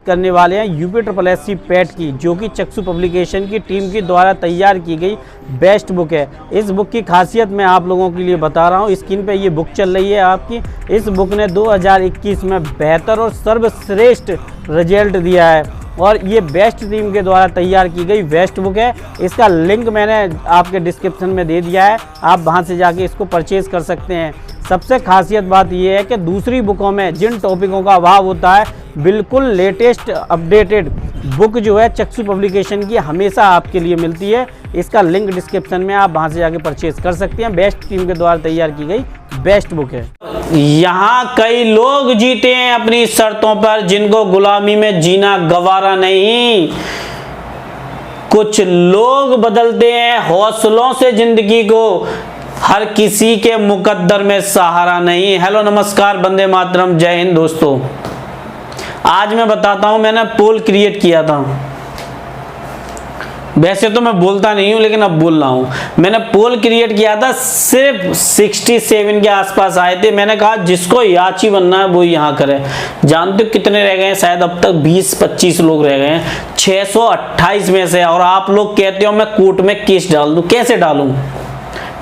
करने वाले हैं UPSSC पेट की, जो कि चक्षु पब्लिकेशन की टीम के द्वारा तैयार की गई बेस्ट बुक है। इस बुक की खासियत मैं आप लोगों के लिए बता रहा हूँ। स्क्रीन पे ये बुक चल रही है आपकी। इस बुक ने 2021 में बेहतर और सर्वश्रेष्ठ रिजल्ट दिया है और ये बेस्ट टीम के द्वारा तैयार की गई बेस्ट बुक है। इसका लिंक मैंने आपके डिस्क्रिप्शन में दे दिया है, आप वहाँ से जाके इसको परचेज़ कर सकते हैं। सबसे खासियत बात यह है कि दूसरी बुकों में जिन टॉपिकों का अभाव होता है, बिल्कुल लेटेस्ट अपडेटेड बुक जो है चक्षु पब्लिकेशन की हमेशा आपके लिए मिलती है। इसका लिंक डिस्क्रिप्शन में, आप वहां से जाके परचेज कर सकते हैं। बेस्ट टीम के द्वारा तैयार की गई बेस्ट बुक है। यहाँ कई लोग जीते हैं अपनी शर्तों पर, जिनको गुलामी में जीना गवारा नहीं। कुछ लोग बदलते हैं हौसलों से जिंदगी को, हर किसी के मुकद्दर में सहारा नहीं। हेलो नमस्कार, वंदे मातरम, जय हिंद दोस्तों। आज मैं बताता हूं, मैंने पोल क्रिएट किया था। वैसे तो मैं बोलता नहीं हूं, लेकिन अब बोल रहा हूं। मैंने पोल क्रिएट किया था, सिर्फ 67 के आसपास आए थे। मैंने कहा जिसको याची बनना है वो यहाँ करे। जानते हो कितने रह गए हैं? शायद अब तक 20-25 लोग रह गए हैं 628 में से। और आप लोग कहते हो मैं कोर्ट में केस डाल दूं। कैसे डालूं?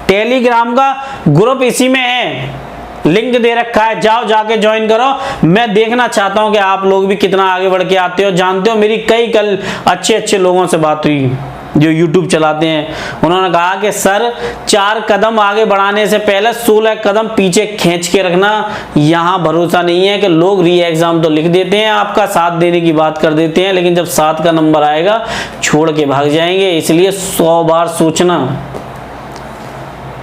टेलीग्राम का ग्रुप इसी में है, लिंक दे रखा है, जाओ जाके ज्वाइन करो। मैं देखना चाहता हूं कि आप लोग भी कितना आगे बढ़ के आते हो। जानते हो मेरी कई कल अच्छे लोगों से बात हुई जो YouTube चलाते हैं। उन्होंने कहा कि सर 4 कदम आगे बढ़ाने से पहले 16 कदम पीछे खींच के रखना। यहाँ भरोसा नहीं है कि लोग री एग्जाम तो लिख देते हैं, आपका साथ देने की बात कर देते हैं, लेकिन जब 7 का नंबर आएगा छोड़ के भाग जाएंगे। इसलिए 100 बार सोचना।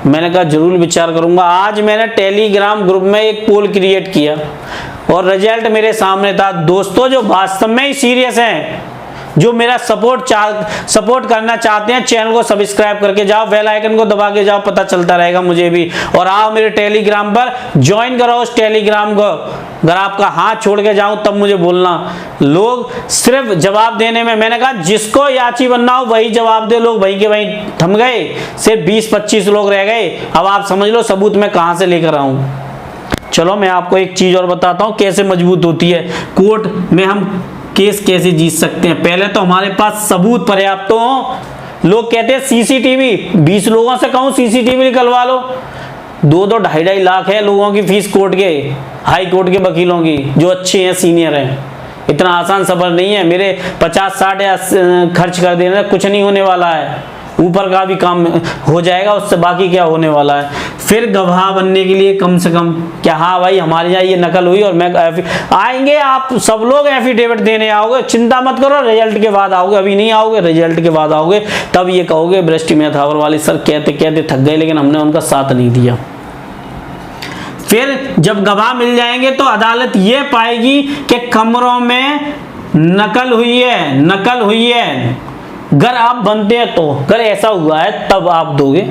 मैंने कहा जरूर विचार करूंगा। आज मैंने टेलीग्राम ग्रुप में एक पोल क्रिएट किया और रिजल्ट मेरे सामने था। दोस्तों जो वास्तव में ही सीरियस हैं, जो मेरा सपोर्ट करना चाहते हैं, चैनल को सब्सक्राइब करके जाओ, बेल आइकन को दबा के जाओ, पता चलता रहेगा मुझे भी। और आओ मेरे टेलीग्राम पर ज्वाइन करो उस टेलीग्राम को। अगर आपका हाथ छोड़ के जाऊं तब मुझे बोलना। लोग सिर्फ जवाब देने में, मैंने कहा जिसको याची बनना हो वही जवाब दे। लोग वहीं के वहीं थम गए, सिर्फ 20-25 लोग रह गए। अब आप समझ लो सबूत मैं कहां से लेकर आऊं। चलो मैं आपको एक चीज और बताता हूं कैसे मजबूत होती है। कोर्ट में हम केस कैसे जीत सकते हैं। पहले तो हमारे पास सबूत पर्याप्त हो। लोग कहते हैं सीसीटीवी, 20 लोगों से कहूं सीसीटीवी निकलवा लो। 2-2, 2.5 लाख है लोगों की फीस कोर्ट के, हाई कोर्ट के वकीलों की, जो अच्छे हैं, सीनियर हैं। इतना आसान सफर नहीं है। मेरे 50-60 खर्च कर देने कुछ नहीं होने वाला है। ऊपर का भी काम हो जाएगा, उससे बाकी क्या होने वाला है। फिर गवाह बनने के लिए कम से कम क्या, हाँ भाई हमारे यहाँ ये नकल हुई और मैं आएंगे, आप सब लोग एफिडेविट देने आओगे। चिंता मत करो, रिजल्ट के बाद आओगे, अभी नहीं आओगे, रिजल्ट के बाद आओगे। तब ये कहोगे बृष्टि मेधावर वाले सर कहते कहते थक गए, लेकिन हमने उनका साथ नहीं दिया। फिर जब गवाह मिल जाएंगे तो अदालत ये पाएगी कि कमरों में नकल हुई है। अगर आप बनते हैं तो, अगर ऐसा हुआ है तब आप दोगे।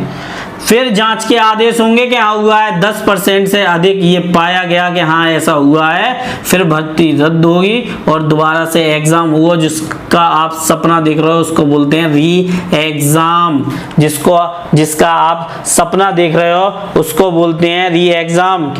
फिर जांच के आदेश होंगे कि हाँ हुआ है, 10% से अधिक ये पाया गया कि हाँ ऐसा हुआ है। फिर भर्ती रद्द होगी और दोबारा से एग्जाम हुआ। जिसका आप सपना देख रहे हो उसको बोलते हैं री एग्जाम। जिसका आप सपना देख रहे हो उसको बोलते हैं री एग्जाम।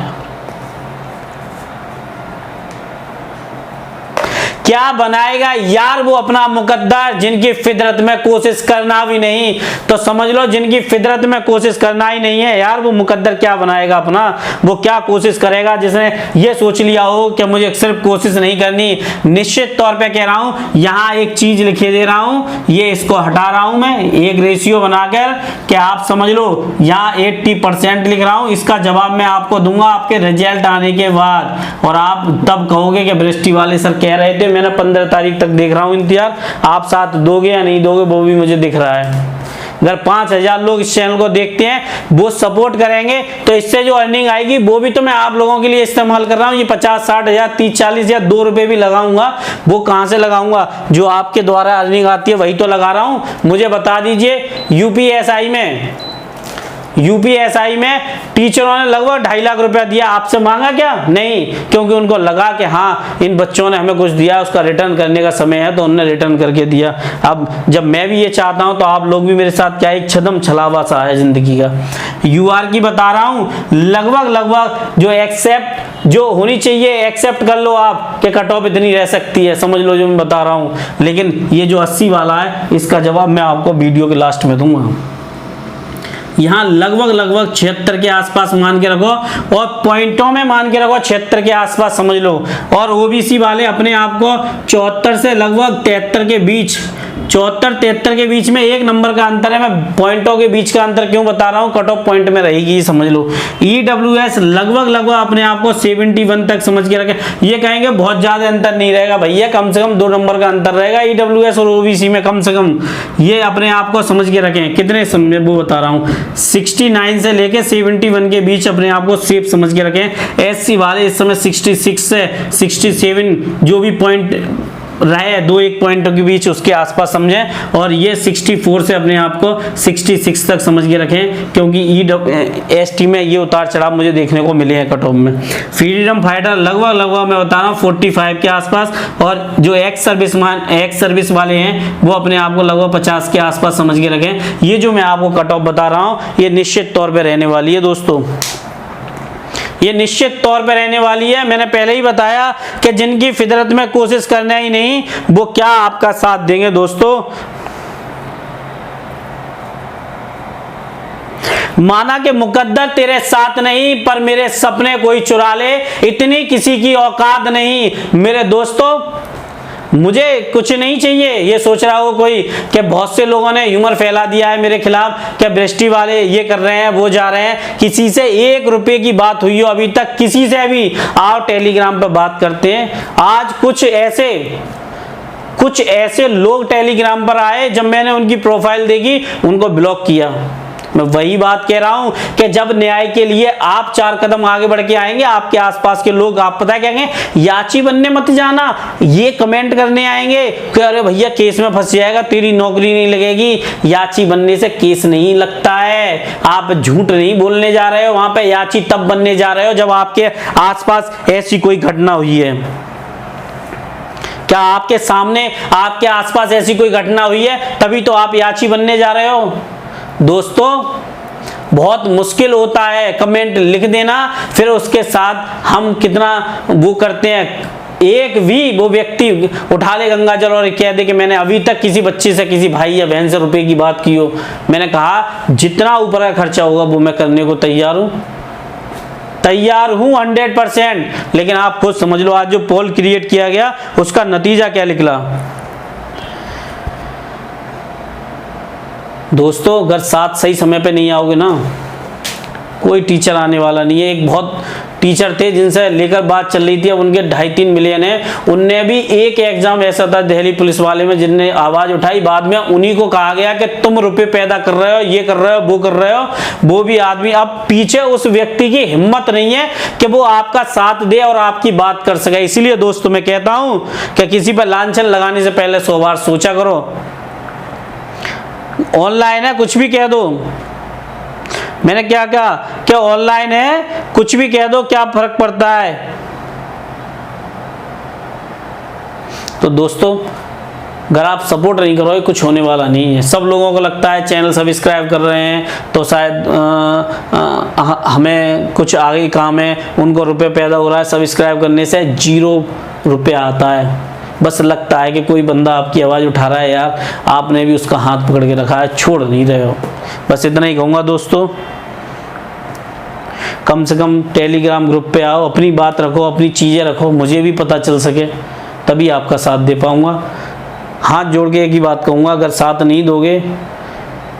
क्या बनाएगा यार वो अपना मुकद्दर, जिनकी फितरत में कोशिश करना भी नहीं। तो समझ लो जिनकी फितरत में कोशिश करना ही नहीं है यार, वो मुकद्दर क्या बनाएगा अपना। वो क्या कोशिश करेगा जिसने ये सोच लिया हो कि मुझे सिर्फ कोशिश नहीं करनी। निश्चित तौर पे कह रहा हूं, यहाँ एक चीज लिखे दे रहा हूं, ये इसको हटा रहा हूं मैं एक रेशियो बनाकर कि आप समझ लो। यहाँ 80% लिख रहा हूं, इसका जवाब मैं आपको दूंगा आपके रिजल्ट आने के बाद। और आप तब कहोगे कि बृष्टि वाले सर कह रहे थे, मैंने 15 तारीख तक देख रहा हूं इंतजार। आप साथ दोगे या नहीं दोगे वो भी मुझे दिख रहा है। अगर 5000 लोग इस चैनल को देखते हैं, वो सपोर्ट करेंगे, तो इससे जो अर्निंग आएगी वो भी तो मैं आप लोगों के लिए इस्तेमाल कर रहा हूं। ये 50-60 हजार 30-40 या 2 रुपए भी लगाऊंगा, वो कहां से लगाऊंगा? जो आपके द्वारा अर्निंग आती है वही तो लगा रहा हूं। मुझे बता दीजिए UPSI में यूपीएसआई में टीचरों ने लगभग 2.5 लाख रुपया दिया, आपसे मांगा क्या? नहीं, क्योंकि उनको लगा कि हाँ इन बच्चों ने हमें कुछ दिया, उसका रिटर्न करने का समय है, तो उन्होंने रिटर्न करके दिया। अब जब मैं भी ये चाहता हूं तो आप लोग भी मेरे साथ क्या, एक छदम छलावा सा है जिंदगी का। यूआर की बता रहा हूं, लगभग जो एक्सेप्ट जो होनी चाहिए एक्सेप्ट कर लो आप कि कट ऑफ इतनी रह सकती है, समझ लो जो मैं बता रहा हूं। लेकिन ये जो 80 वाला है इसका जवाब मैं आपको वीडियो के लास्ट में दूंगा। यहाँ लगभग 76 के आसपास मान के रखो, और पॉइंटों में मान के रखो 76 के आसपास समझ लो। और ओबीसी वाले अपने आप को 74 से लगभग 73 के बीच, 74-73 के बीच में 1 नंबर का अंतर है। मैं पॉइंटों के बीच का अंतर क्यों बता रहा हूँ, कट ऑफ पॉइंट में रहेगी समझ लो। ईडब्ल्यूएस लगभग अपने आप को 71 तक समझ के रखें। ये कहेंगे बहुत ज्यादा अंतर नहीं रहेगा भैया, कम से कम 2 नंबर का अंतर रहेगा ईडब्ल्यूएस और ओबीसी में कम से कम। ये अपने आप को समझ के रखें। कितने समय वो बता रहा हूँ, 69 से लेके 71 के बीच अपने आप को सेफ समझ के रखें। एससी वाले इस समय 66 से 67 जो भी पॉइंट रहे 2-1 पॉइंटों के बीच उसके आसपास समझें, और ये 64 से अपने आप को 66 तक समझ के रखें, क्योंकि एसटी में ये उतार चढ़ाव मुझे देखने को मिले हैं कट ऑफ में। फ्रीडम फाइटर लगभग मैं बता रहा हूँ 45 के आसपास, और जो एक्स सर्विस वाले हैं वो अपने आप को लगभग 50 के आसपास समझ के रखें। ये जो मैं आपको कट ऑफ बता रहा हूँ ये निश्चित तौर पर रहने वाली है दोस्तों, ये निश्चित तौर पर रहने वाली है। मैंने पहले ही बताया कि जिनकी फितरत में कोशिश करना ही नहीं वो क्या आपका साथ देंगे दोस्तों। माना कि मुकद्दर तेरे साथ नहीं पर मेरे सपने कोई चुरा ले, इतनी किसी की औकात नहीं मेरे दोस्तों। मुझे कुछ नहीं चाहिए, ये सोच रहा हो कोई कि बहुत से लोगों ने ह्यूमर फैला दिया है मेरे खिलाफ कि बृष्टि वाले ये कर रहे हैं वो जा रहे हैं। किसी से 1 रुपए की बात हुई हो अभी तक, किसी से भी? आओ टेलीग्राम पर बात करते हैं। आज कुछ ऐसे लोग टेलीग्राम पर आए, जब मैंने उनकी प्रोफाइल देखी उनको ब्लॉक किया। मैं वही बात कह रहा हूं कि जब न्याय के लिए आप 4 कदम आगे बढ़ के आएंगे, आपके आसपास के लोग आप पता क्या कहेंगे, याची बनने मत जाना, ये कमेंट करने आएंगे कि अरे भैया केस में फंस जाएगा, तेरी नौकरी नहीं लगेगी। याची बनने से केस नहीं लगता है, आप झूठ नहीं बोलने जा रहे हो, वहां पे याची तब बनने जा रहे हो जब आपके आसपास ऐसी कोई घटना हुई है। क्या आपके सामने आपके आसपास ऐसी कोई घटना हुई है तभी तो आप याची बनने जा रहे हो? दोस्तों बहुत मुश्किल होता है कमेंट लिख देना, फिर उसके साथ हम कितना वो करते हैं। एक भी वो व्यक्ति उठा ले गंगा जल और कह दे कि मैंने अभी तक किसी बच्चे से, किसी भाई या बहन से रुपए की बात की हो। मैंने कहा जितना ऊपर का खर्चा होगा वो मैं करने को तैयार हूं 100%। लेकिन आप खुद समझ लो आज जो पोल क्रिएट किया गया उसका नतीजा क्या निकला। दोस्तों अगर साथ सही समय पे नहीं आओगे ना, कोई टीचर आने वाला नहीं है। एक बहुत टीचर थे जिनसे लेकर बात चल रही थी, अब उनके 2.5-3 मिलियन है। उनने भी एक एग्जाम ऐसा था दिल्ली पुलिस वाले में जिनने आवाज उठाई, बाद में उन्हीं को कहा गया कि तुम रुपए पैदा कर रहे हो, ये कर रहे हो, वो कर रहे हो। वो भी आदमी अब पीछे उस व्यक्ति की हिम्मत नहीं है कि वो आपका साथ दे और आपकी बात कर सके। इसीलिए दोस्तों मैं कहता हूं कि किसी पर लांछन लगाने से पहले 100 बार सोचा करो। ऑनलाइन है कुछ भी कह दो, मैंने क्या कहा कि ऑनलाइन है कुछ भी कह दो, क्या फर्क पड़ता है। तो दोस्तों अगर आप सपोर्ट नहीं करोगे कुछ होने वाला नहीं है। सब लोगों को लगता है चैनल सब्सक्राइब कर रहे हैं तो शायद हमें कुछ आगे काम है, उनको रुपए पैदा हो रहा है सब्सक्राइब करने से। 0 रुपया आता है, बस लगता है कि कोई बंदा आपकी आवाज़ उठा रहा है, यार आपने भी उसका हाथ पकड़ के रखा है, छोड़ नहीं रहे हो। बस इतना ही कहूँगा दोस्तों, कम से कम टेलीग्राम ग्रुप पे आओ, अपनी बात रखो, अपनी चीज़ें रखो, मुझे भी पता चल सके, तभी आपका साथ दे पाऊँगा। हाथ जोड़ के एक ही बात कहूँगा, अगर साथ नहीं दोगे,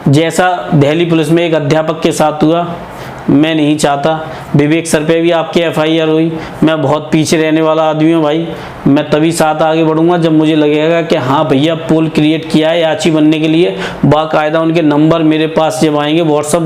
जैसा दिल्ली पुलिस में एक अध्यापक के साथ हुआ, मैं नहीं चाहता। विवेक सर पे भी आपकी FIR हुई। मैं बहुत पीछे रहने वाला आदमी हूँ भाई, मैं तभी साथ आगे बढ़ूंगा जब मुझे लगेगा कि हाँ भैया पोल क्रिएट किया है याची बनने के लिए। बाकायदा उनके नंबर मेरे पास जब आएंगे, व्हाट्सअप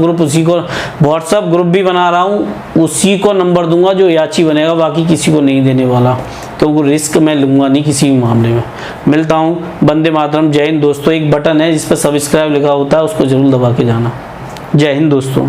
ग्रुप भी बना रहा हूँ, उसी को नंबर दूंगा जो याची बनेगा, बाकी किसी को नहीं देने वाला, क्योंकि रिस्क मैं लूँगा नहीं किसी भी मामले में। मिलता हूँ, वंदे मातरम, जय हिंद दोस्तों। एक बटन है जिस पर सब्सक्राइब लिखा होता है, उसको जरूर दबा के जाना। जय हिंद दोस्तों।